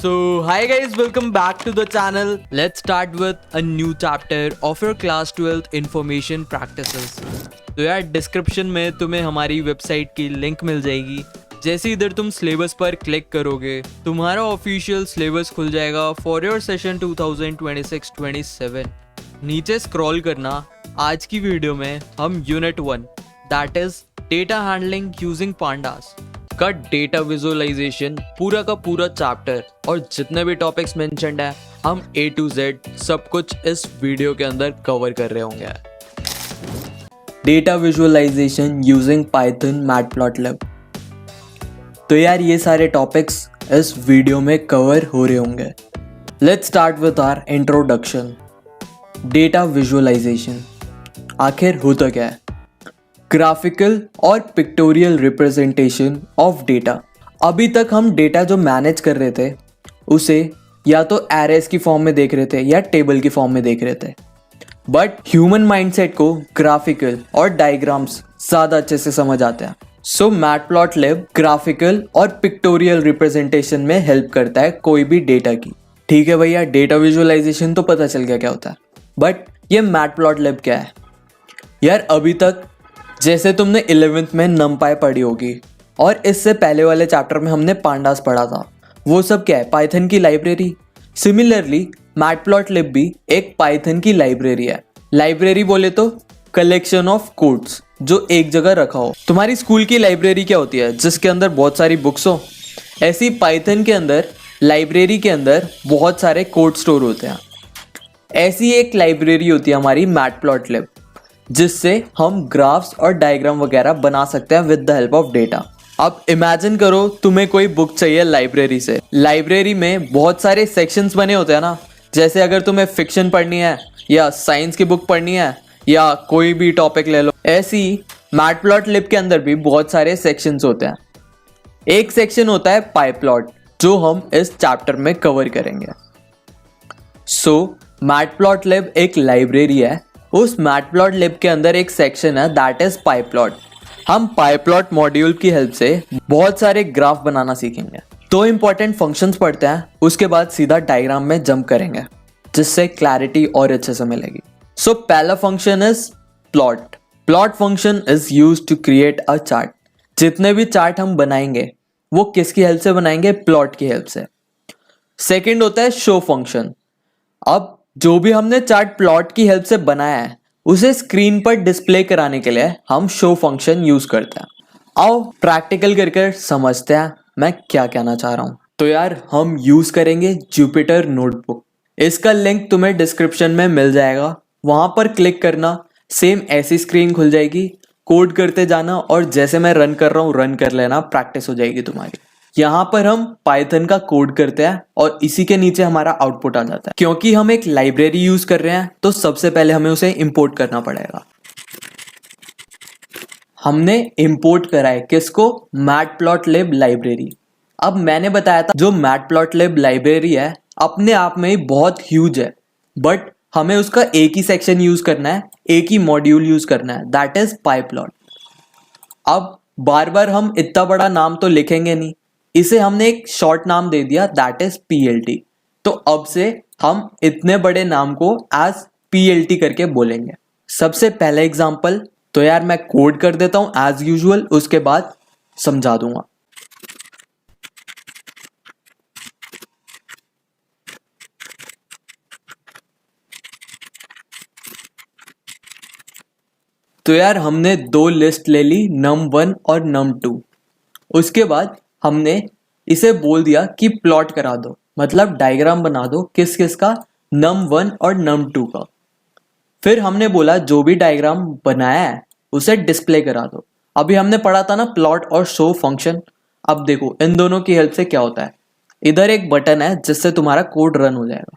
Hi guys, welcome back to the channel. Let's start with a new chapter of your class 12th information practices. तो यार description में तुम्हें हमारी website की link मिल जाएगी. जैसे इधर तुम सिलेबस पर क्लिक करोगे तुम्हारा ऑफिशियल सिलेबस खुल जाएगा फॉर योर सेशन 2026-27. नीचे स्क्रॉल करना. आज की वीडियो में हम unit 1 that is data handling using pandas का डेटा विजुअलाइजेशन पूरा का पूरा चैप्टर और जितने भी टॉपिक्स मेंशन्ड है हम A to Z सब कुछ इस वीडियो के अंदर कवर कर रहे होंगे. Data visualization using Python Matplotlib. तो यार ये सारे टॉपिक्स इस वीडियो में कवर हो रहे होंगे. Let's start with our introduction. Data visualization आखिर होता क्या है? ग्राफिकल और पिक्टोरियल रिप्रेजेंटेशन ऑफ डेटा. अभी तक हम डेटा जो मैनेज कर रहे थे उसे या तो एरेज की फॉर्म में देख रहे थे या टेबल की फॉर्म में देख रहे थे, बट ह्यूमन माइंडसेट को ग्राफिकल और डायग्राम्स ज़्यादा अच्छे से समझ आते हैं. सो मैटप्लॉटलिब ग्राफिकल और पिक्टोरियल रिप्रेजेंटेशन में हेल्प करता है कोई भी डेटा की. ठीक है भैया, डेटा विजुअलाइजेशन तो पता चल गया क्या होता है, बट ये मैटप्लॉटलिब क्या है? यार अभी तक जैसे तुमने 11th में नमपाई पढ़ी होगी और इससे पहले वाले चैप्टर में हमने पांडास पढ़ा था, वो सब क्या है? पाइथन की लाइब्रेरी. सिमिलरली मैटप्लॉटलिब भी एक पाइथन की लाइब्रेरी है. लाइब्रेरी बोले तो कलेक्शन ऑफ कोड्स जो एक जगह रखा हो. तुम्हारी स्कूल की लाइब्रेरी क्या होती है? जिसके अंदर बहुत सारी बुक्स हो. ऐसी पाइथन के अंदर लाइब्रेरी के अंदर बहुत सारे कोड स्टोर होते हैं. ऐसी एक लाइब्रेरी होती है हमारी मैटप्लॉटलिब, जिससे हम ग्राफ्स और डायग्राम वगैरह बना सकते हैं with the help of data. अब इमेजिन करो तुम्हें कोई बुक चाहिए लाइब्रेरी से. लाइब्रेरी में बहुत सारे सेक्शंस बने होते हैं ना. जैसे अगर तुम्हें फिक्शन पढ़नी है या साइंस की बुक पढ़नी है या कोई भी टॉपिक ले लो, ऐसी मैटप्लॉटलिब के अंदर भी बहुत सारे सेक्शंस होते हैं. एक सेक्शन होता है पाइप्लॉट जो हम इस चैप्टर में कवर करेंगे. सो मैटप्लॉटलिब एक लाइब्रेरी है. उस मैटप्लॉटलिब के अंदर एक सेक्शन है दैट इज पाइप्लॉट. हम पाइप्लॉट मॉड्यूल की हेल्प से बहुत सारे ग्राफ बनाना सीखेंगे. दो इंपॉर्टेंट फंक्शंस पढ़ते हैं, उसके बाद सीधा डायग्राम में जंप करेंगे जिससे क्लैरिटी और अच्छे से मिलेगी. सो पहला function is plot. Plot function is used to create a chart. जितने भी चार्ट हम बनाएंगे वो किसकी हेल्प से बनाएंगे? प्लॉट की हेल्प से. सेकेंड होता है शो फंक्शन. अब जो भी हमने चार्ट प्लॉट की हेल्प से बनाया है उसे स्क्रीन पर डिस्प्ले कराने के लिए हम शो फंक्शन यूज करते हैं. आओ प्रैक्टिकल करके समझते हैं मैं क्या कहना चाह रहा हूं. तो यार हम यूज करेंगे जुपिटर नोटबुक. इसका लिंक तुम्हें डिस्क्रिप्शन में मिल जाएगा. वहां पर क्लिक करना, सेम ऐसी स्क्रीन खुल जाएगी. कोड करते जाना और जैसे मैं रन कर रहा हूं रन कर लेना, प्रैक्टिस हो जाएगी तुम्हारी. यहाँ पर हम पाइथन का कोड करते हैं और इसी के नीचे हमारा आउटपुट आ जाता है. क्योंकि हम एक लाइब्रेरी यूज कर रहे हैं तो सबसे पहले हमें उसे इंपोर्ट करना पड़ेगा. हमने इंपोर्ट करा है किसको? Matplotlib library. अब मैंने बताया था जो मैटप्लॉटलिब लाइब्रेरी है अपने आप में ही बहुत ह्यूज है, बट हमें उसका एक ही सेक्शन यूज करना है, एक ही मॉड्यूल यूज करना है, दैट इज पाइप्लॉट. अब बार बार हम इतना बड़ा नाम तो लिखेंगे नहीं, इसे हमने एक शॉर्ट नाम दे दिया दैट इज PLT. तो अब से हम इतने बड़े नाम को एज PLT करके बोलेंगे. सबसे पहला एग्जांपल तो यार मैं कोड कर देता हूं एज यूजुअल, उसके बाद समझा दूंगा. तो यार हमने दो लिस्ट ले ली, num1 और num2. उसके बाद हमने इसे बोल दिया कि प्लॉट करा दो, मतलब डायग्राम बना दो. किस किस का? num1 और num2 का. फिर हमने बोला जो भी डायग्राम बनाया है उसे डिस्प्ले करा दो. अभी हमने पढ़ा था ना प्लॉट और शो फंक्शन. अब देखो इन दोनों की हेल्प से क्या होता है. इधर एक बटन है जिससे तुम्हारा कोड रन हो जाएगा.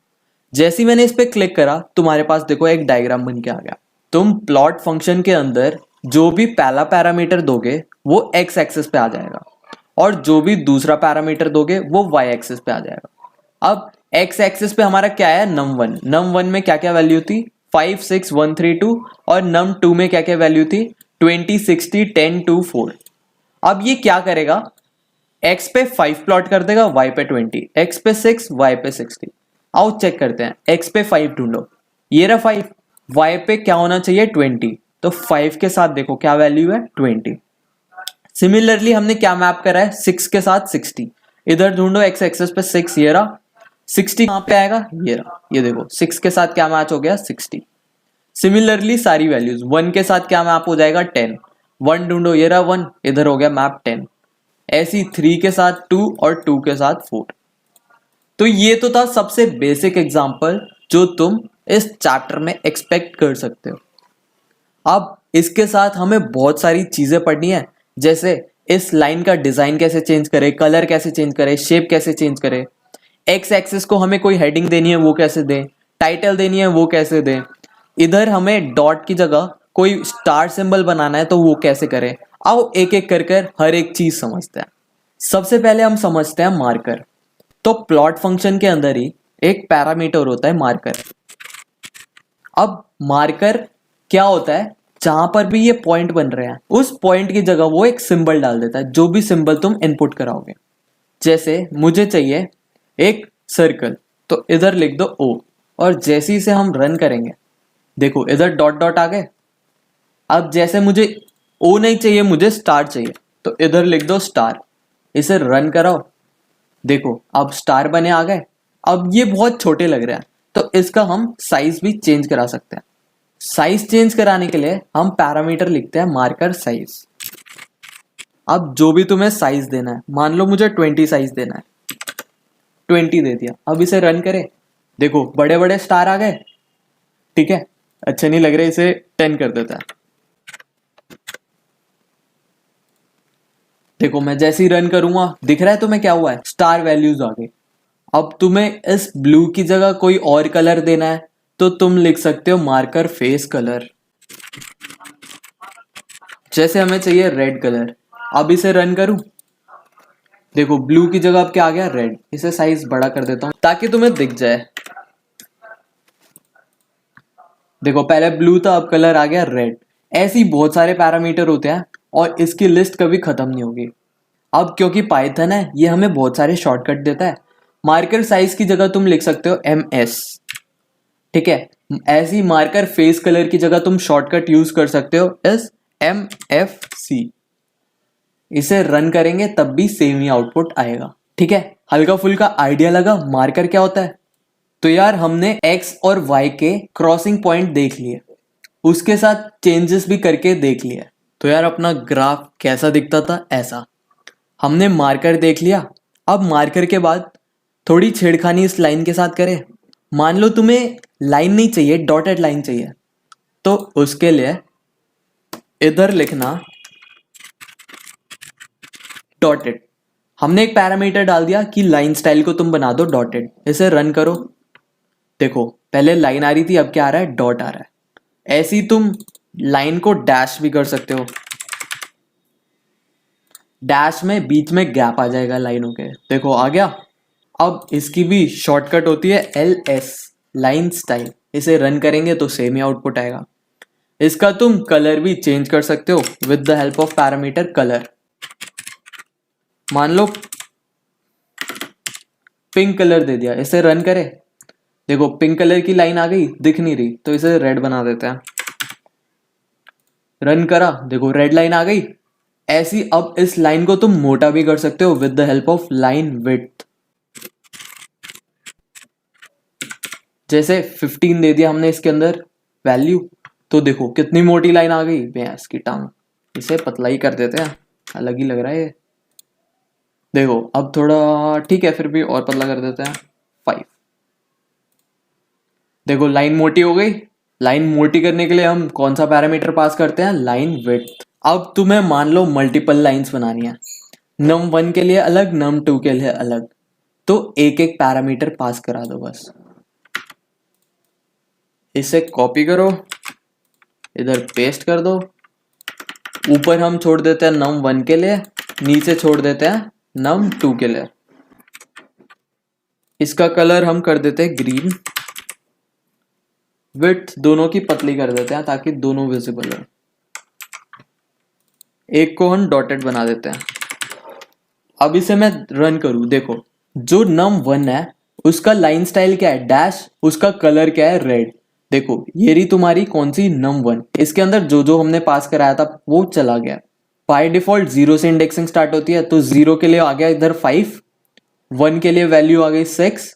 जैसे ही मैंने इस पर क्लिक करा तुम्हारे पास देखो एक डायग्राम बन के आ गया. तुम प्लॉट फंक्शन के अंदर जो भी पहला पैरामीटर दोगे वो एक्स एक्सिस पे आ जाएगा और जो भी दूसरा पैरामीटर दोगे वो वाई एक्सिस पे आ जाएगा. अब एक्स एक्सिस पे हमारा क्या है? num1. num1 में क्या क्या वैल्यू थी? 5 6 1 3 2. और num2 में क्या क्या वैल्यू थी? 20 60 10 2 4. अब ये क्या करेगा? x पे 5 प्लॉट कर देगा, y पे 20, x पे 6, y पे 60। आओ चेक करते हैं, x पे 5 ढूंढो, ये रहा 5, y पे क्या होना चाहिए 20, तो 5 के साथ देखो क्या वैल्यू है 20। सिमिलरली हमने क्या मैप करा है 6 के साथ 60, इधर ढूंढो x एक्सेस पे 6, ये रहा 60 कहां पे आएगा, ये रहा, ये देखो 6 के साथ क्या मैच हो गया 60। सिमिलरली सारी वैल्यूज 1 के साथ क्या मैप हो जाएगा 10, 1 ढूंढो, ये रहा 1, इधर हो गया मैप 10। ऐसी 3 के साथ 2 और 2 के साथ 4। तो ये तो था सबसे बेसिक एग्जांपल जो तुम इस चैप्टर में एक्सपेक्ट कर सकते हो। अब इसके साथ हमें बहुत सारी चीजें पढ़नी है, जैसे इस लाइन का डिजाइन कैसे चेंज करे, कलर कैसे चेंज करे, शेप कैसे चेंज करे, एक्स एक्सिस को हमें कोई हेडिंग देनी है वो कैसे दें, टाइटल देनी है वो कैसे दें, इधर हमें डॉट की जगह कोई स्टार सिंबल बनाना है तो वो कैसे करें। आओ एक एक कर हर एक चीज समझते हैं। सबसे पहले हम समझते हैं मार्कर। तो प्लॉट फंक्शन के अंदर ही एक पैरामीटर होता है मार्कर। अब मार्कर क्या होता है, जहां पर भी ये पॉइंट बन रहे हैं उस पॉइंट की जगह वो एक सिंबल डाल देता है, जो भी सिंबल तुम इनपुट कराओगे। जैसे मुझे चाहिए एक सर्कल, तो इधर लिख दो O, और जैसे ही से हम रन करेंगे देखो इधर डॉट डॉट आ गए। अब जैसे मुझे O नहीं चाहिए, मुझे स्टार चाहिए, तो इधर लिख दो स्टार, इसे रन कराओ, देखो अब स्टार बने आ गए। अब ये बहुत छोटे लग रहे हैं तो इसका हम साइज भी चेंज करा सकते हैं। साइज चेंज कराने के लिए हम पैरामीटर लिखते हैं मार्कर साइज। अब जो भी तुम्हें साइज देना है, मान लो मुझे 20 साइज देना है, 20 दे दिया। अब इसे रन करें, देखो बड़े बड़े स्टार आ गए, ठीक है, अच्छे नहीं लग रहे, इसे 10 कर देता है। देखो मैं जैसे ही रन करूंगा दिख रहा है तुम्हें क्या हुआ है, स्टार वैल्यूज आ गई। अब तुम्हें इस ब्लू की जगह कोई और कलर देना है तो तुम लिख सकते हो मार्कर फेस कलर। जैसे हमें चाहिए रेड कलर, अब इसे रन करूं, देखो ब्लू की जगह अब क्या आ गया रेड। इसे साइज बड़ा कर देता हूं ताकि तुम्हें दिख जाए। देखो पहले ब्लू था, अब कलर आ गया रेड। ऐसे ही बहुत सारे पैरामीटर होते हैं और इसकी लिस्ट कभी खत्म नहीं होगी। अब क्योंकि पाइथन है ये हमें बहुत सारे शॉर्टकट देता है। मार्कर साइज की जगह तुम लिख सकते हो MS, ठीक है। ऐसी मार्कर फेस कलर की जगह तुम शॉर्टकट यूज कर सकते हो MFC। इसे रन करेंगे तब भी सेम ही आउटपुट आएगा, ठीक है। हल्का फुल्का आइडिया लगा मार्कर क्या होता है। तो यार हमने x और y के क्रॉसिंग पॉइंट देख लिए, उसके साथ चेंजेस भी करके देख लिया। तो यार अपना ग्राफ कैसा दिखता था, ऐसा। हमने मार्कर देख लिया। अब मार्कर के बाद थोड़ी छेड़खानी इस लाइन के साथ करें। मान लो तुम्हें लाइन नहीं चाहिए, डॉटेड लाइन चाहिए, तो उसके लिए इधर लिखना डॉटेड। हमने एक पैरामीटर डाल दिया कि लाइन स्टाइल को तुम बना दो डॉटेड। इसे रन करो, देखो पहले लाइन आ रही थी, अब क्या आ रहा है डॉट आ रहा है। ऐसी तुम लाइन को डैश भी कर सकते हो, डैश में बीच में गैप आ जाएगा लाइनों के, देखो आ गया। अब इसकी भी शॉर्टकट होती है LS, लाइन स्टाइल। इसे रन करेंगे तो सेम ही आउटपुट आएगा। इसका तुम कलर भी चेंज कर सकते हो with the help of parameter colour. मान लो पिंक कलर दे दिया, इसे रन करें, देखो पिंक कलर की लाइन आ गई, दिख नहीं रही, तो इसे रेड बना देते हैं। रन करा, देखो रेड लाइन आ गई। ऐसी अब इस लाइन को तुम मोटा भी कर सकते हो with the help of line width. जैसे 15 दे दिया हमने इसके अंदर वैल्यू, तो देखो कितनी मोटी लाइन आ गई, भैंस की टांग। इसे पतला ही कर देते हैं, अलग ही लग रहा है ये। देखो अब थोड़ा ठीक है, फिर भी और पतला कर देते हैं 5। देखो लाइन मोटी हो गई। लाइन मोटी करने के लिए हम कौन सा पैरामीटर पास करते हैं, लाइन विड्थ। अब तुम्हें मान लो मल्टीपल लाइंस बनानी है, num1 के लिए अलग, num2 के लिए अलग, तो एक एक पैरामीटर पास करा दो बस। इसे कॉपी करो, इधर पेस्ट कर दो। ऊपर हम छोड़ देते हैं num1 के लिए, नीचे छोड़ देते हैं num2 के लिए। इसका कलर हम कर देते हैं ग्रीन। विड्थ दोनों की पतली कर देते हैं ताकि दोनों विजिबल हो। एक को हम डॉटेड बना देते हैं। अब इसे मैं रन करूं, देखो जो num1 है उसका लाइन स्टाइल क्या है, डैश, उसका कलर क्या है, रेड। देखो ये रही तुम्हारी कौन सी, num1। इसके अंदर जो जो हमने पास कराया था वो चला गया। बाय डिफॉल्ट 0 से इंडेक्सिंग स्टार्ट होती है, तो 0 के लिए आ गया इधर 5, 1 के लिए वैल्यू आ गई 6,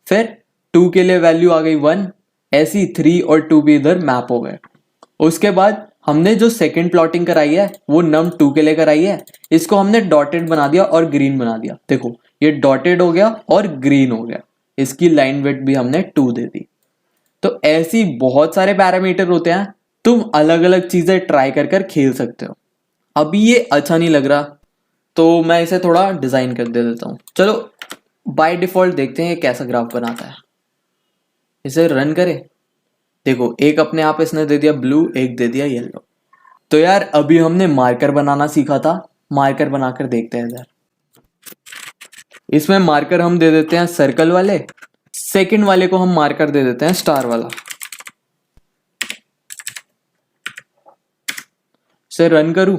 फिर 2 के लिए वैल्यू आ गई 1, ऐसी 3 और 2 भी इधर मैप हो गए। उसके बाद हमने जो सेकंड प्लॉटिंग कराई है वो num2 के लिए कराई है, इसको हमने डॉटेड बना दिया और ग्रीन बना दिया। देखो ये डॉटेड हो गया और ग्रीन हो गया, इसकी लाइन विड्थ भी हमने 2 दे दी। तो ऐसी बहुत सारे पैरामीटर होते हैं, तुम अलग अलग चीजें ट्राई कर कर खेल सकते हो। अभी ये अच्छा नहीं लग रहा तो मैं इसे थोड़ा डिजाइन कर दे देता हूँ। चलो बाय डिफॉल्ट देखते हैं ये कैसा ग्राफ बनाता है। इसे रन करें, देखो एक अपने आप इसने दे दिया ब्लू, एक दे दिया येलो। तो यार अभी हमने मार्कर बनाना सीखा था, मार्कर बनाकर देखते हैं इधर। इसमें मार्कर हम दे देते हैं सर्कल वाले, सेकंड वाले को हम मार्कर दे देते हैं स्टार वाला। इसे रन करूं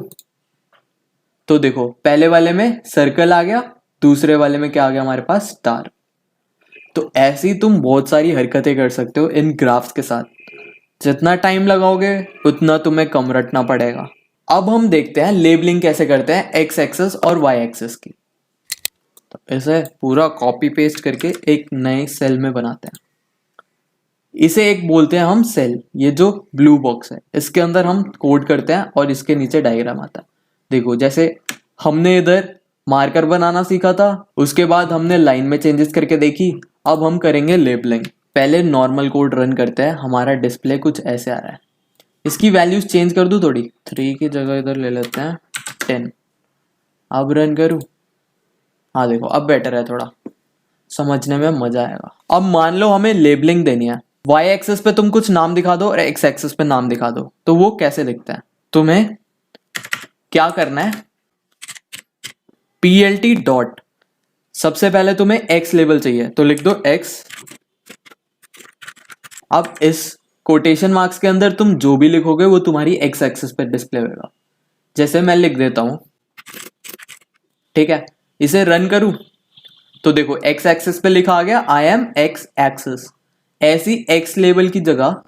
तो देखो पहले वाले में सर्कल आ गया, दूसरे वाले में क्या आ गया हमारे पास, स्टार। तो ऐसे ही तुम बहुत सारी हरकतें कर सकते हो इन ग्राफ्स के साथ। जितना टाइम लगाओगे उतना तुम्हें कम रटना पड़ेगा। अब हम देखते हैं लेबलिंग कैसे करते हैं एक्स एक्सेस और वाई एक्सेस की। तो इसे पूरा कॉपी पेस्ट करके एक नए सेल में बनाते हैं। इसे एक बोलते हैं हम सेल, ये जो ब्लू बॉक्स है इसके अंदर हम कोड करते हैं और इसके नीचे डायग्राम आता है। देखो जैसे हमने इधर मार्कर बनाना सीखा था, उसके बाद हमने लाइन में चेंजेस करके देखी, अब हम करेंगे लेबलिंग। पहले नॉर्मल कोड रन करते हैं, हमारा डिस्प्ले कुछ ऐसे आ रहा है। इसकी वैल्यूज चेंज कर दूं थोड़ी, 3 की जगह इधर ले लेते हैं 10। अब रन करूं, हाँ देखो अब बेटर है, थोड़ा समझने में मजा आएगा। अब मान लो हमें लेबलिंग देनी है, वाई एक्सेस पे तुम कुछ नाम दिखा दो और एक्स एक्सेस पे नाम दिखा दो, तो वो कैसे दिखता है। तुम्हें क्या करना है, plt डॉट, सबसे पहले तुम्हें एक्स लेबल चाहिए तो लिख दो एक्स। अब इस कोटेशन मार्क्स के अंदर तुम जो भी लिखोगे वो तुम्हारी एक्स एक्सिस पे डिस्प्ले होगा। जैसे मैं लिख देता हूं, ठीक है। इसे रन करूं तो देखो एक्स एक्सिस पे लिखा आ गया आई एम एक्स एक्सिस। ऐसी एक्स लेबल की जगह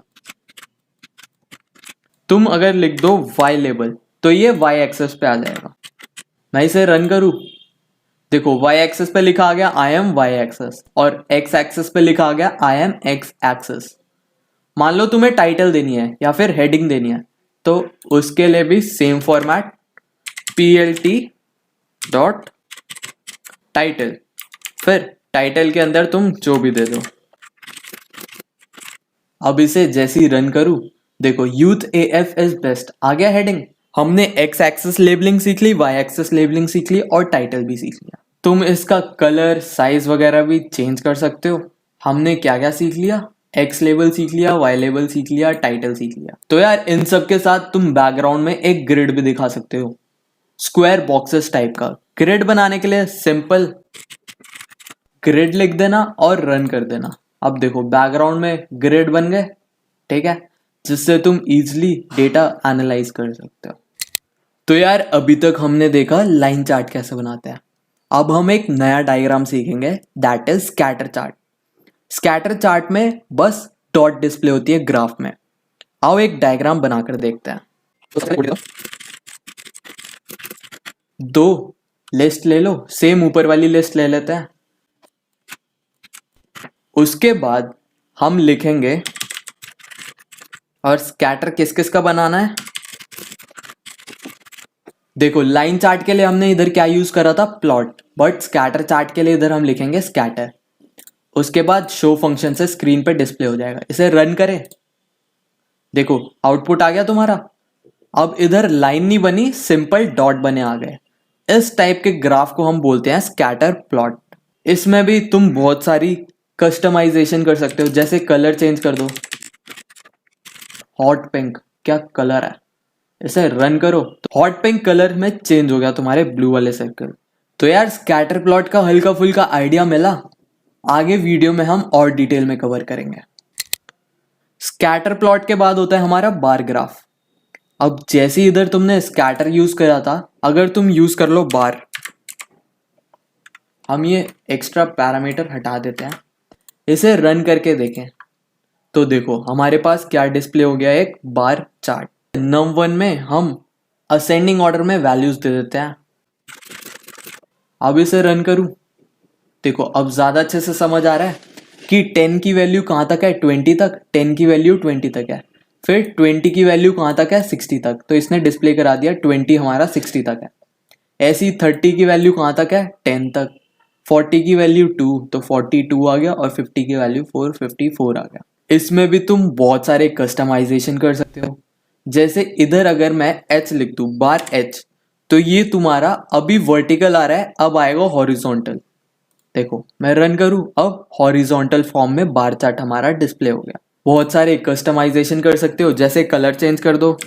तुम अगर लिख दो वाई लेबल तो ये वाई एक्सिस पे आ जाएगा। मैं इसे रन करूं, देखो वाई एक्सिस पे लिखा आ गया आई एम वाई एक्सिस और एक्स एक्सिस पे लिखा आ गया आई एम एक्स एक्सिस। मान लो तुम्हें टाइटल देनी है या फिर हेडिंग देनी है तो उसके लिए भी same format, plt dot title, फिर टाइटल के अंदर तुम जो भी दे दो। अब इसे जैसे ही रन करूं, देखो यूथ AF इज बेस्ट आ गया हेडिंग। हमने एक्स एक्सिस लेबलिंग सीख ली, वाई एक्सिस लेबलिंग सीख ली और टाइटल भी सीख लिया। तुम इसका कलर साइज वगैरह भी चेंज कर सकते हो। हमने क्या क्या सीख लिया, एक्स लेबल सीख लिया, वाई लेबल सीख लिया, टाइटल सीख लिया। तो यार इन सब के साथ तुम बैकग्राउंड में एक ग्रिड भी दिखा सकते हो, स्क्वायर बॉक्सेस टाइप का। ग्रिड बनाने के लिए सिंपल ग्रिड लिख देना और रन कर देना। अब देखो बैकग्राउंड में ग्रिड बन गए, ठीक है, जिससे तुम इजिली डेटा एनालाइज कर सकते हो। तो यार अभी तक हमने देखा लाइन चार्ट कैसे बनाते हैं। अब हम एक नया डायग्राम सीखेंगे, that is scatter chart. Scatter chart में बस डॉट डिस्प्ले होती है ग्राफ में। आओ एक डायग्राम बनाकर देखते हैं। दो लिस्ट ले लो, सेम ऊपर वाली लिस्ट ले लेते हैं। उसके बाद हम लिखेंगे, और स्कैटर किस किस का बनाना है। देखो लाइन चार्ट के लिए हमने इधर क्या यूज करा था, प्लॉट, बट स्कैटर चार्ट के लिए इधर हम लिखेंगे स्कैटर। उसके बाद शो फंक्शन से स्क्रीन पे डिस्प्ले हो जाएगा। इसे रन करें, देखो आउटपुट आ गया तुम्हारा। अब इधर लाइन नहीं बनी, सिंपल डॉट बने आ गए। इस टाइप के ग्राफ को हम बोलते हैं स्कैटर प्लॉट। इसमें भी तुम बहुत सारी कस्टमाइजेशन कर सकते हो, जैसे कलर चेंज कर दो, हॉट पिंक, क्या कलर है। इसे रन करो तो हॉट पिंक कलर में चेंज हो गया तुम्हारे ब्लू वाले सर्कल। तो यार स्कैटर प्लॉट का हल्का फुल्का आइडिया मिला। आगे वीडियो में हम और डिटेल में कवर करेंगे। स्कैटर प्लॉट के बाद होता है हमारा बार ग्राफ। अब जैसे इधर तुमने स्कैटर यूज करा था, अगर तुम यूज कर लो बार, हम ये एक्स्ट्रा पैरामीटर हटा देते हैं, इसे रन करके देखें तो देखो हमारे पास क्या डिस्प्ले हो गया, एक बार चार्ट। num1 में हम असेंडिंग ऑर्डर में वैल्यूज दे देते हैं। अब इसे रन करूं, देखो अब ज्यादा अच्छे से समझ आ रहा है कि 10 की वैल्यू कहाँ तक है, 20 तक, 10 की वैल्यू 20 तक है, फिर 20 की वैल्यू कहाँ तक है, 60 तक, तो इसने डिस्प्ले करा दिया 20 हमारा 60 तक है। ऐसी 30 की वैल्यू कहाँ तक है, 10 तक, 40 की वैल्यू 2 तो 42 आ गया, और 50 की वैल्यू 454 आ गया। इसमें भी तुम बहुत सारे कस्टमाइजेशन कर सकते हो। जैसे इधर अगर मैं h लिख दूं, बार h, तो ये तुम्हारा अभी वर्टिकल आ रहा है, अब आएगा हॉरिजॉन्टल। देखो मैं रन करूं, अब हॉरिजॉन्टल फॉर्म में बार चार्ट हमारा डिस्प्ले हो गया। बहुत सारे कस्टमाइजेशन कर सकते हो, जैसे कलर चेंज कर दो।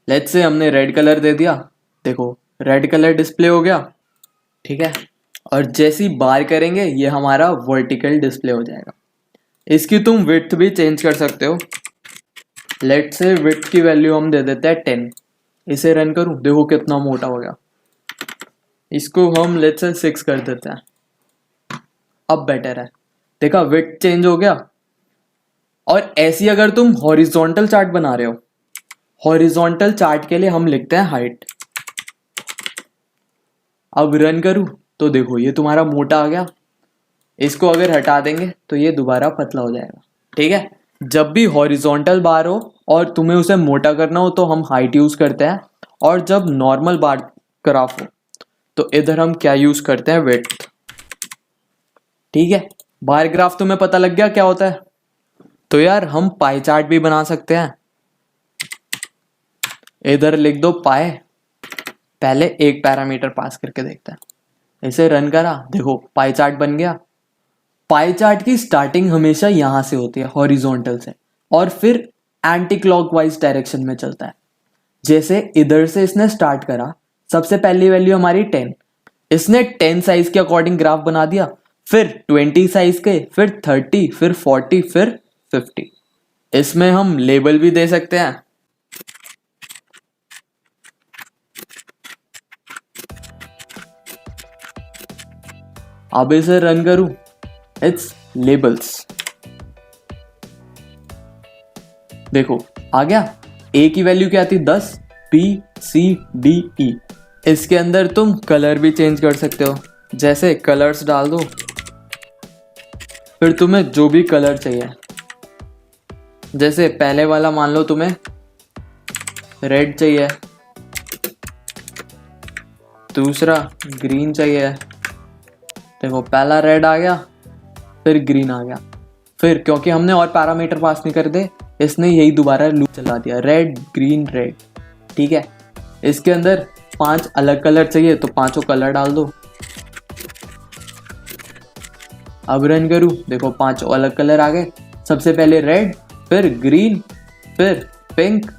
लेट्स से हमने रेड कलर दे दिया, देखो रेड कलर डिस्प्ले हो गया, ठीक है। और जैसी बार करेंगे ये हमारा वर्टिकल डिस्प्ले हो जाएगा। इसकी तुम विड्थ भी चेंज कर सकते हो। लेट्स से विड्थ की वैल्यू हम दे देते हैं 10। इसे रन करूं, देखो कितना मोटा हो गया। इसको हम लेट्स से 6 कर देते हैं, अब बेटर है। देखा विड्थ चेंज हो गया। और ऐसी अगर तुम हॉरिजॉन्टल चार्ट बना रहे हो, हॉरिजॉन्टल चार्ट के लिए हम लिखते हैं हाइट। अब रन करूं तो देखो ये तुम्हारा मोटा आ गया। इसको अगर हटा देंगे तो ये दोबारा पतला हो जाएगा, ठीक है। जब भी हॉरिजॉन्टल बार हो और तुम्हें उसे मोटा करना हो तो हम हाइट यूज करते हैं, और जब नॉर्मल बार ग्राफ हो तो इधर हम क्या यूज करते हैं, विड्थ, ठीक है। बार ग्राफ तुम्हें पता लग गया क्या होता है। तो यार हम पाई चार्ट भी बना सकते हैं। इधर लिख दो पाई, पहले एक पैरामीटर पास करके देखते हैं। इसे रन करा, देखो पाई चार्ट बन गया। पाई चार्ट की स्टार्टिंग हमेशा यहां से होती है, हॉरिजॉन्टल से, और फिर एंटी क्लॉकवाइज डायरेक्शन में चलता है। जैसे इधर से इसने स्टार्ट करा, सबसे पहली वैल्यू हमारी 10, इसने 10 साइज के अकॉर्डिंग ग्राफ बना दिया, फिर 20 साइज के, फिर 30, फिर 40, फिर 50। इसमें हम लेबल भी दे सकते हैं। अब इसे रन करूं, इट्स लेबल्स, देखो आ गया। ए की वैल्यू क्या थी, 10, बी, सी, डी, ई। इसके अंदर तुम कलर भी चेंज कर सकते हो, जैसे कलर्स डाल दो, फिर तुम्हें जो भी कलर चाहिए, जैसे पहले वाला मान लो तुम्हें रेड चाहिए, दूसरा ग्रीन चाहिए। देखो पहला रेड आ गया, फिर ग्रीन आ गया, फिर क्योंकि हमने और पैरामीटर पास नहीं कर दे, इसने यही दोबारा लूप चला दिया, रेड ग्रीन रेड, ठीक है। इसके अंदर 5 अलग कलर चाहिए तो पांचों कलर डाल दो। अब रन करूं, देखो 5 अलग कलर आ गए। सबसे पहले रेड, फिर ग्रीन, फिर पिंक,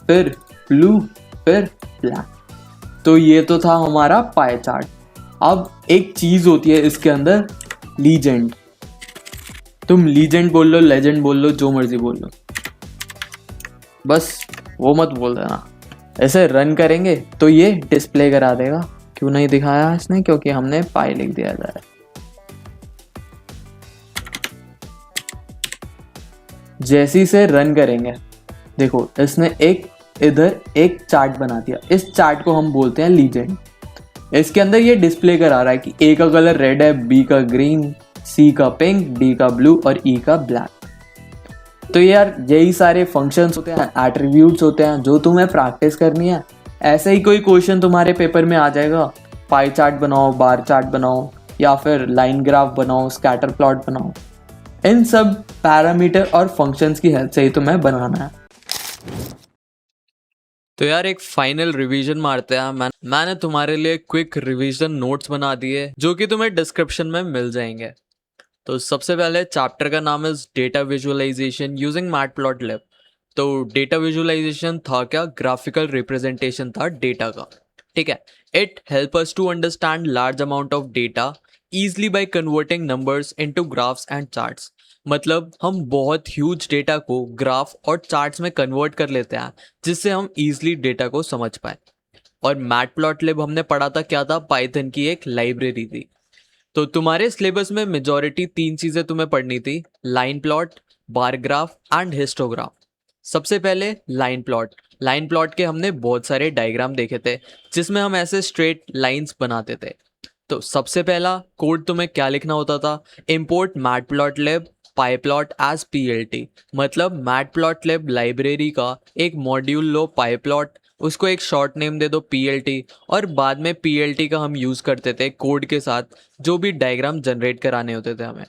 फिर ब्लू, फिर ब्लैक। तो ये तो था हमारा पाई चार्ट। अब एक चीज होती है इसके अंदर, लीजेंड। तुम लीजेंड बोल लो, लेजेंड बोल लो, जो मर्जी बोल लो, बस वो मत बोल देना। ऐसे रन करेंगे तो ये डिस्प्ले करा देगा। क्यों नहीं दिखाया इसने, क्योंकि हमने पाई लिख दिया था। जैसे से रन करेंगे, देखो इसने एक इधर एक चार्ट बना दिया। इस चार्ट को हम बोलते हैं लीजेंड। इसके अंदर ये डिस्प्ले करा रहा है कि ए का कलर रेड है, बी का ग्रीन, सी का पिंक, डी का ब्लू और ई का ब्लैक। तो यार यही सारे फंक्शंस होते हैं, एट्रीब्यूट्स होते हैं, जो तुम्हें प्रैक्टिस करनी है। ऐसे ही कोई क्वेश्चन तुम्हारे पेपर में आ जाएगा, पाई चार्ट बनाओ, बार चार्ट बनाओ, या फिर लाइन ग्राफ बनाओ, स्कैटर प्लॉट बनाओ। इन सब पैरामीटर और फंक्शंस की हेल्प से ही तुम्हें बनाना है। तो यार एक फाइनल रिवीजन मारते हैं। मैंने तुम्हारे लिए क्विक रिवीजन नोट्स बना दिए जो कि तुम्हें डिस्क्रिप्शन में मिल जाएंगे। तो सबसे पहले चैप्टर का नाम है डेटा विजुअलाइजेशन यूजिंग मैटप्लॉटलिब। तो डेटा विजुअलाइजेशन था क्या, ग्राफिकल रिप्रेजेंटेशन था डेटा का, ठीक है। It helps us to understand large amount of data easily by converting numbers into graphs and charts. मतलब हम बहुत ह्यूज डेटा को ग्राफ और चार्ट्स में कन्वर्ट कर लेते हैं, जिससे हम ईजिली डेटा को समझ पाए। और मैटप्लॉटलिब हमने पढ़ा था क्या था, पाइथन की एक लाइब्रेरी थी तो तुम्हारे सिलेबस में मेजॉरिटी 3 चीजें तुम्हें पढ़नी थी, line plot, bar graph and histogram. सबसे पहले लाइन प्लॉट के हमने बहुत सारे डायग्राम देखे थे जिसमें हम ऐसे स्ट्रेट लाइंस बनाते थे। तो सबसे पहला कोड तुम्हें क्या लिखना होता था, import Matplotlib pyplot as PLT. मतलब मैटप्लॉटलिब लाइब्रेरी का एक मॉड्यूल लो पाईप्लॉट, उसको एक शॉर्ट नेम दे दो पीएलटी, और बाद में पीएलटी का हम यूज करते थे कोड के साथ जो भी डायग्राम जनरेट कराने होते थे हमें।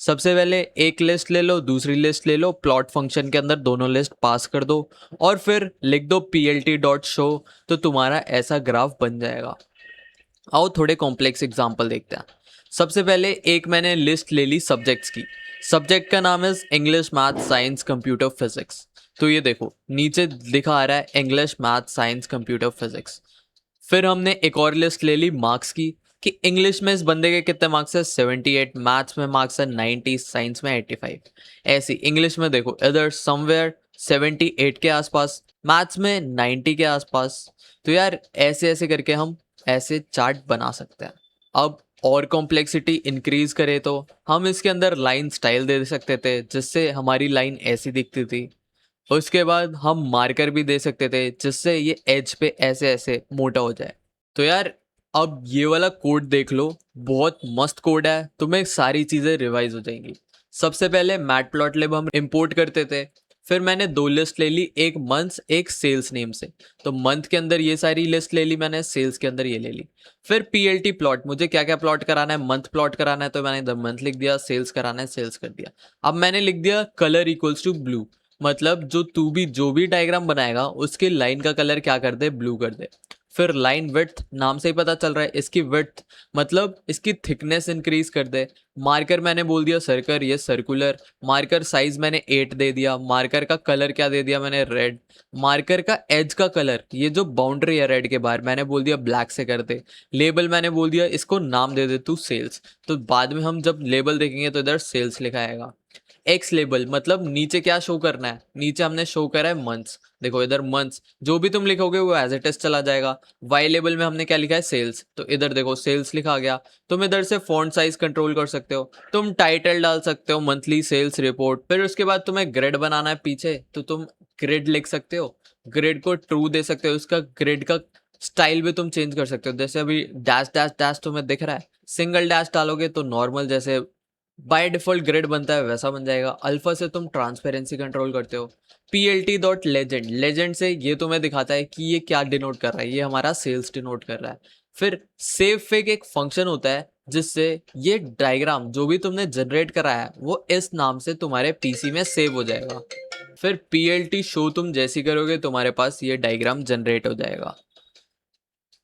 सबसे पहले एक लिस्ट ले लो, दूसरी लिस्ट ले लो, प्लॉट फंक्शन के अंदर दोनों लिस्ट पास कर दो और फिर लिख दो पीएलटी डॉट शो, तो तुम्हारा ऐसा ग्राफ बन जाएगा। आओ थोड़े कॉम्प्लेक्स एग्जांपल देखते हैं। सबसे पहले एक मैंने लिस्ट ले ली सब्जेक्ट्स की। सब्जेक्ट का नाम है English, math, science, computer, physics. तो ये देखो नीचे लिखा आ रहा है English, math, science, computer, physics. फिर हमने एक और लिस्ट ले ली मार्क्स की कि इंग्लिश में इस बंदे के कितने मार्क्स है 78, मैथ्स में मार्क्स है 90, साइंस में 85। ऐसी इंग्लिश में देखो इधर समवेयर 78 के आसपास, मैथ्स में 90 के आसपास। तो यार ऐसे ऐसे करके हम ऐसे चार्ट बना सकते हैं। अब और कॉम्प्लेक्सिटी इंक्रीज करे तो हम इसके अंदर लाइन स्टाइल दे सकते थे जिससे हमारी लाइन ऐसी दिखती थी। उसके बाद हम मार्कर भी दे सकते थे जिससे ये एज पे ऐसे ऐसे मोटा हो जाए। तो यार अब ये वाला कोड देख लो, बहुत मस्त कोड है, तुम्हें सारी चीज़ें रिवाइज हो जाएंगी। सबसे पहले मैटप्लॉटलिब हम इंपोर्ट करते थे, फिर मैंने 2 लिस्ट ले ली, एक मंथ्स एक सेल्स नेम से। तो मंथ के अंदर ये सारी लिस्ट ले ली मैंने, सेल्स के अंदर ये ले ली। फिर पीएलटी प्लॉट, मुझे क्या क्या प्लॉट कराना है, मंथ प्लॉट कराना है तो मैंने द मंथ लिख दिया, सेल्स कराना है सेल्स कर दिया। अब मैंने लिख दिया कलर इक्वल्स टू ब्लू, मतलब जो भी डायग्राम बनाएगा उसके लाइन का कलर क्या कर दे, ब्लू कर दे। फिर लाइन विड्थ, नाम से ही पता चल रहा है इसकी विड्थ मतलब इसकी थिकनेस इंक्रीज कर दे। मार्कर मैंने बोल दिया सर्कल, ये सर्कुलर। मार्कर साइज मैंने 8 दे दिया। मार्कर का कलर क्या दे दिया मैंने, रेड। मार्कर का एज का कलर, ये जो बाउंड्री है रेड के बाहर, मैंने बोल दिया ब्लैक से कर दे। लेबल मैंने बोल दिया इसको नाम दे दे तू सेल्स, तो बाद में हम जब लेबल देखेंगे तो इधर सेल्स लिखा आएगा। एक्स लेबल मतलब नीचे क्या शो करना है, नीचे हमने शो करा है मंथ्स, देखो इधर मंथ्स, जो भी तुम लिखोगे वो एज इट इज चला जाएगा। वाई लेबल में हमने क्या लिखा है, सेल्स, तो इधर देखो सेल्स लिखा गया। तुम इधर से फॉन्ट साइज कंट्रोल कर सकते हो, तुम टाइटल डाल सकते हो मंथली सेल्स रिपोर्ट। फिर उसके बाद तुम्हें ग्रिड बनाना है पीछे तो तुम ग्रिड लिख सकते हो, ग्रिड को ट्रू दे सकते हो, उसका ग्रिड का स्टाइल भी तुम चेंज कर सकते हो। जैसे अभी डैश डैश डैश तुम्हें दिख रहा है, सिंगल डैश डालोगे तो नॉर्मल जैसे बाय डिफॉल्ट ग्रिड बनता है वैसा बन जाएगा। अल्फा से तुम ट्रांसपेरेंसी कंट्रोल करते हो। पीएलटी डॉट लेजेंड, लेजेंड से ये तुम्हें दिखाता है कि ये क्या डिनोट कर रहा है, ये हमारा सेल्स डिनोट कर रहा है। फिर सेव फेक एक फंक्शन होता है जिससे ये डायग्राम जो भी तुमने जनरेट करा है वो इस नाम से तुम्हारे पीसी में सेव हो जाएगा। फिर पीएलटी शो तुम जैसी करोगे तुम्हारे पास ये डायग्राम जनरेट हो जाएगा।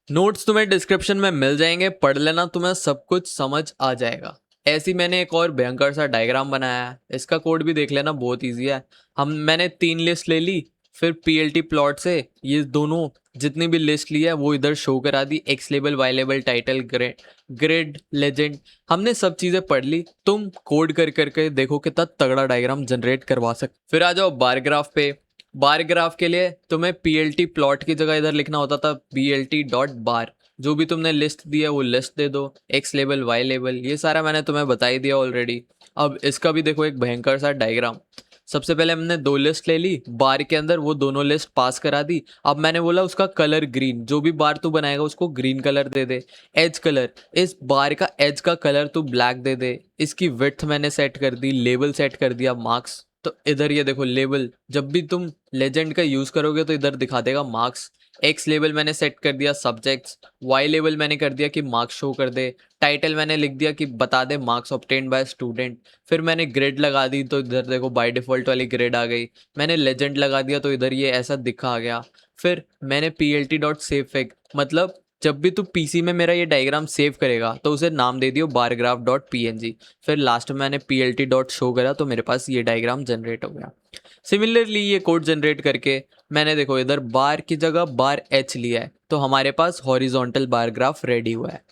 नोट्स तुम्हें डिस्क्रिप्शन में मिल जाएंगे, पढ़ लेना, तुम्हें सब कुछ समझ आ जाएगा। ऐसी मैंने एक और भयंकर सा डायग्राम बनाया है, इसका कोड भी देख लेना, बहुत इजी है। मैंने 3 लिस्ट ले ली, फिर पीएलटी प्लॉट से ये दोनों जितनी भी लिस्ट ली है वो इधर शो करा दी, X label, Y label, title, grid, legend, हमने सब चीज़ें पढ़ ली। तुम कोड कर करके देखो कितना तगड़ा डायग्राम जनरेट करवा सकते। फिर आ जाओ बार ग्राफ पे। बार ग्राफ के लिए तुम्हें पीएलटी प्लॉट की जगह इधर लिखना होता था पीएलटी डॉट बार, जो भी तुमने लिस्ट दी है वो लिस्ट दे दो, एक्स लेबल, वाई लेबल, ये सारा मैंने तुम्हें बता ही दिया ऑलरेडी। अब इसका भी देखो एक भयंकर सा डायग्राम। सबसे पहले हमने 2 लिस्ट ले ली, बार के अंदर वो दोनों लिस्ट पास करा दी। अब मैंने बोला उसका कलर ग्रीन, जो भी बार तू बनाएगा उसको ग्रीन कलर दे दे। एज कलर, इस बार का एज का कलर तू ब्लैक दे दे। इसकी विड्थ मैंने सेट कर दी, लेबल सेट कर दिया, मार्क्स। तो इधर ये देखो लेबल, जब भी तुम लेजेंड का यूज करोगे तो इधर दिखा देगा मार्क्स। एक्स लेबल मैंने सेट कर दिया सब्जेक्ट्स, वाई लेबल मैंने कर दिया कि मार्क्स शो कर दे, टाइटल मैंने लिख दिया कि बता दे मार्क्स ऑब्टेन्ड बाय स्टूडेंट। फिर मैंने ग्रेड लगा दी तो इधर देखो बाय डिफॉल्ट वाली ग्रेड आ गई। मैंने लेजेंड लगा दिया तो इधर ये ऐसा दिखा आ गया। फिर मैंने पीएलटी डॉट सेव फेक, मतलब जब भी तू पीसी में मेरा ये डायग्राम सेव करेगा तो उसे नाम दे दियो बार ग्राफ डॉट पीएनजी। फिर लास्ट में मैंने पीएलटी डॉट शो करा तो मेरे पास ये डायग्राम जनरेट हो गया। सिमिलरली ये कोड जनरेट करके मैंने देखो इधर बार की जगह बार एच लिया है तो हमारे पास हॉरिजॉन्टल बार ग्राफ रेडी हुआ है।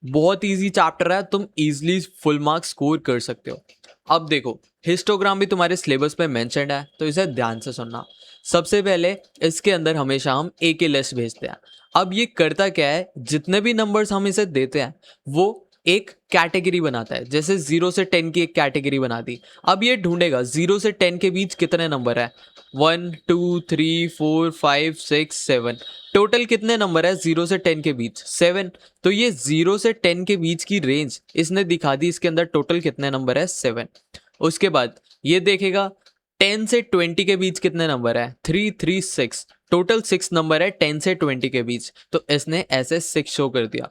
बहुत इजी चैप्टर है, तुम इजीली फुल मार्क्स स्कोर कर सकते हो। अब देखो हिस्टोग्राम भी तुम्हारे सिलेबस पे मेंशन्ड है तो इसे ध्यान से सुनना। सबसे पहले इसके अंदर हमेशा हम ए की लिस्ट भेजते हैं। अब ये करता क्या है, जितने भी नंबर्स हम इसे देते हैं वो एक कैटेगरी बनाता है, जैसे 0 से 10 की एक कैटेगरी बना दी। अब ये ढूंढेगा 0 से 10 के बीच कितने नंबर है, 1 2 3 4 5 6 7, टोटल कितने नंबर है 0 से 10 के बीच, 7। तो ये 0 से 10 के बीच की रेंज इसने दिखा दी, इसके अंदर टोटल कितने नंबर है, 7। उसके बाद ये देखेगा 10 से 20 के बीच कितने नंबर है, 3 3 6, टोटल 6 नंबर है 10 से 20 के बीच, तो इसने ऐसे 6 शो कर दिया।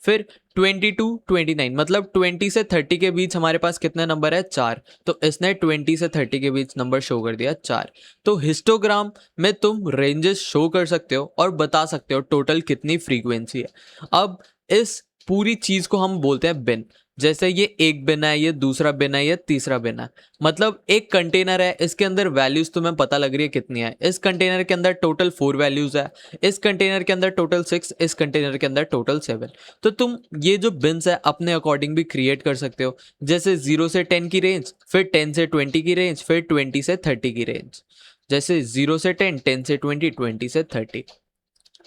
फिर 22 29, मतलब 20 से 30 के बीच हमारे पास कितने नंबर है, 4, तो इसने 20 से 30 के बीच नंबर शो कर दिया 4। तो हिस्टोग्राम में तुम रेंजेस शो कर सकते हो और बता सकते हो टोटल कितनी फ्रीक्वेंसी है। अब इस पूरी चीज को हम बोलते हैं बिन। जैसे ये एक बिन है, ये दूसरा बिन है, ये तीसरा बिन है, मतलब एक कंटेनर है, इसके अंदर वैल्यूज तुम्हें पता लग रही है कितनी है। इस कंटेनर के अंदर टोटल 4 वैल्यूज है, इस कंटेनर के अंदर टोटल 6, इस कंटेनर के अंदर टोटल 7। तो तुम ये जो बिन्स है अपने अकॉर्डिंग भी क्रिएट कर सकते हो, जैसे 0 से 10 की रेंज, फिर 10 से 20 की रेंज, फिर 20 से 30 की रेंज। जैसे 0 से 10, 10 से 20, 20 से 30।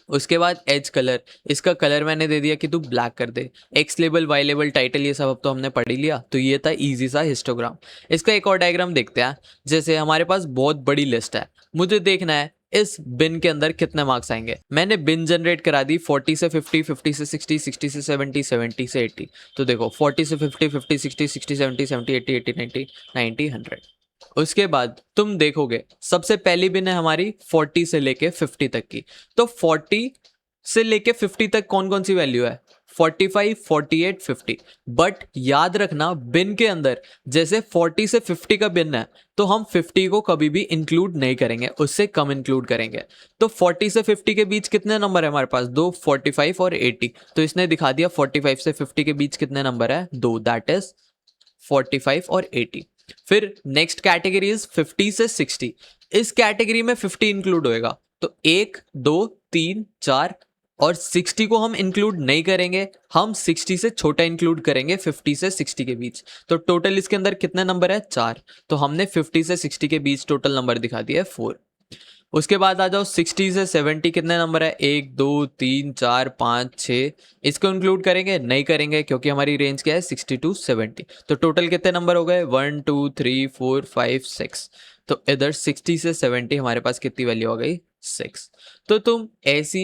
उसके बाद एज कलर, इसका कलर मैंने दे दिया कि तू ब्लैक कर दे। X label, Y label, title, ये सब अब तो हमने पढ़ ही लिया। तो ये था इजी सा हिस्टोग्राम। इसका एक और डायग्राम देखते हैं। जैसे हमारे पास बहुत बड़ी लिस्ट है, मुझे देखना है इस बिन के अंदर कितने मार्क्स आएंगे। मैंने बिन जनरेट करा दी 40 से 50, 50 से 60, 60 से 70, 70 से 80। तो देखो 40 से 50, 50, 60, 60, 70, 70, 80, 80, 90, 90, 100। उसके बाद तुम देखोगे सबसे पहली बिन है हमारी 40 से लेके 50 तक की। तो 40 से लेके 50 तक कौन कौन सी वैल्यू है, 45, 48, 50। बट याद रखना बिन के अंदर जैसे 40 से 50 का बिन है, तो हम 50 को कभी भी इंक्लूड नहीं करेंगे, उससे कम इंक्लूड करेंगे। तो 40 से 50 के बीच कितने नंबर है हमारे पास, 2, 45 और 80। तो इसने दिखा दिया 45 से 50 के बीच कितने नंबर है, 2, दैट इज 45 और 80। फिर नेक्स्ट कैटेगरी इज 50 से 60। इस कैटेगरी में 50 इंक्लूड होएगा, तो 1 2 3 4 और 60 को हम इंक्लूड नहीं करेंगे, हम 60 से छोटा इंक्लूड करेंगे 50 से 60 के बीच। तो टोटल इसके अंदर कितने नंबर है, 4। तो हमने 50 से 60 के बीच टोटल नंबर दिखा दिया है 4। उसके बाद आ जाओ 60 से 70 कितने नंबर है, 1 2 3 4 5 6। इसको इंक्लूड करेंगे नहीं करेंगे, क्योंकि हमारी रेंज क्या है 60 to 70। तो टोटल कितने नंबर हो गए, 1 2 3 4 5 6। तो इधर 60 से 70 हमारे पास कितनी वैल्यू आ गई, 6। तो तुम ऐसी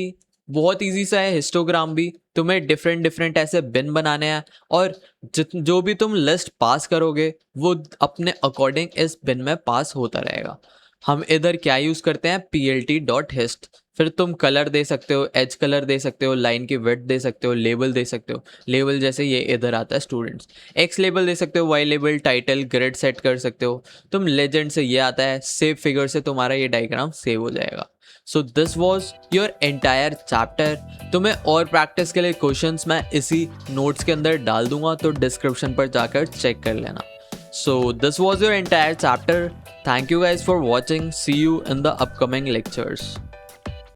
बहुत इजी सा है हिस्टोग्राम भी, तुम्हें डिफरेंट डिफरेंट ऐसे बिन बनाने हैं, और जो भी तुम लिस्ट पास करोगे वो अपने अकॉर्डिंग इस बिन में पास होता रहेगा। हम इधर क्या यूज करते हैं, plt.hist। फिर तुम कलर दे सकते हो, एज कलर दे सकते हो, लाइन की विड्थ दे सकते हो, लेबल दे सकते हो। लेबल जैसे ये इधर आता है स्टूडेंट्स, एक्स लेबल दे सकते हो, Y label, title, grid set कर सकते हो। तुम लेजेंड से ये आता है, सेव फिगर से तुम्हारा ये डायग्राम सेव हो जाएगा। So this was your entire chapter. तुम्हें और प्रैक्टिस के लिए क्वेश्चंस मैं इसी नोट्स के अंदर डाल दूंगा, तो डिस्क्रिप्शन पर जाकर चेक कर लेना। So this was your entire chapter. Thank you guys for watching. See you in the upcoming lectures.